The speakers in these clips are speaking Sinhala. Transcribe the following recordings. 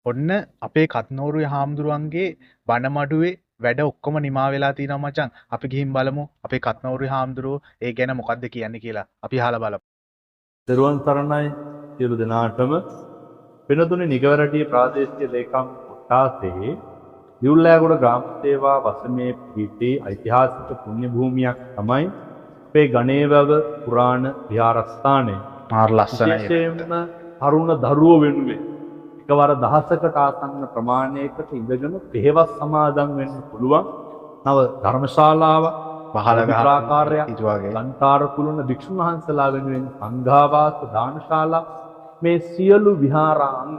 ඔන්න අපේ කත්නෝරුවේ හාමුදුරුවන්ගේ බණමඩුවේ වැඩ ඔක්කොම නිමා වෙලා තියෙනවා මචං. අපි ගිහින් බලමු අපේ කත්නෝරුවේ හාමුදුරුවෝ ඒ ගැන මොකද්ද කියන්නේ කියලා. අපි අහලා බලමු. දරුවන් සරණයි සියලු දෙනාටම වෙනතුනේ නිගවරටි ප්‍රාදේශීය ලේකම් කොට්ටාසේ දිවුල්ලෑගොඩ ග්‍රාම සේවා වසමේ පිහිටි ඓතිහාසික පුණ්‍ය භූමියක් තමයි අපේ ගණේවැව පුරාණ විහාරස්ථානය. මාර ලස්සනයි. විශේෂයෙන්ම තරුණ දරුවෝ වෙනුවෙන් එකවර දහසකට ආසන්න ප්‍රමාණයකට ඉඳගෙන පෙහෙවස් සමාදන් වෙන්න පුළුවන් නව ධර්මශාලාවක් පහළ විහාරාකාරයක් ඉතුවාගේ ලංකාර කුළුණ භික්ෂුන් වහන්සේලා වෙනුවෙන් සංඝාවාස දානශාලා මේ සියලු විහාරාංග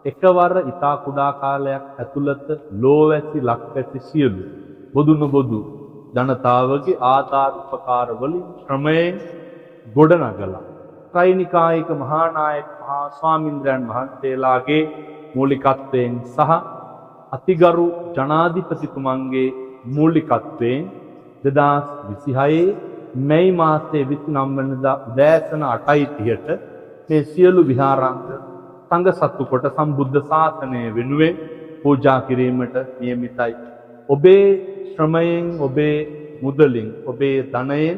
එකවර ඉතා කුඩා කාලයක් ඇතුළත ලෝවැසි ලක්වැසි සියලු බොදු නොබොදු ජනතාවගේ ආධාර උපකාර වලින් ශ්‍රමයෙන් ගොඩනගලා ත්‍රිනිකායික මහානායක මහා ස්වාමීන්ද්‍රයන් වහන්සේලාගේ මූලිකත්වයෙන් සහ අතිගරු ජනාධිපතිතුමන්ගේ මූලිකත්වයෙන් 2026 මැයි මාසයේ 29 වෙනිදා උදෑසන 8:30ට මේ සියලු විහාරාංග සංඝ සතු කොට සම්බුද්ධ ශාසනය වෙනුවෙන් පූජා කිරීමට නියමිතයි. ඔබේ ශ්‍රමයෙන්, ඔබේ මුදලින්, ඔබේ ධනයෙන්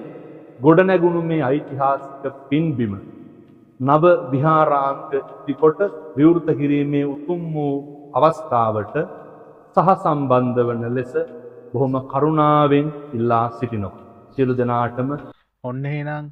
ගොඩනැගුණු මේ ඓතිහාසික පින්බිම නව විහාරාංග ඉදිකොට විවෘත කිරීමේ උතුම් වූ අවස්ථාවට සහ සම්බන්ධ වන ලෙස බොහොම කරුණාවෙන් ඉල්ලා සිටිනවා. සියලු දෙනාටම ඔන්න එහෙනම්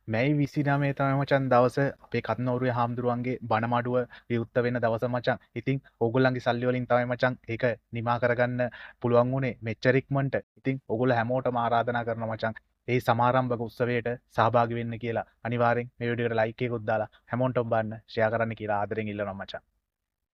මැයි 29 තමයි මචං දවස අපේ කත්නෝරුවේ හාමුදුරුවන්ගේ බණමඩුව විවෘත වෙන දවස මචං. ඉතින් ඕගොල්ලන්ගේ සල්ලි වලින් තමයි මචං ඒක නිමා කරගන්න පුළුවන් වුණේ මෙච්චර ඉක්මනට. ඉතින් ඕගොල්ලෝ හැමෝටම ආරාධනා කරනවා මචං. ඒ සමාරම්භක උත්සවයට සහභාගී වෙන්න කියලා. අනිවාර්යෙන් මේ වීඩියෝට ලයික් එකකුත් දාලා හැමෝටම බලන්න ෂෙයා කරන්න කියලා ආදරෙන් ඉල්ලනවා මචං.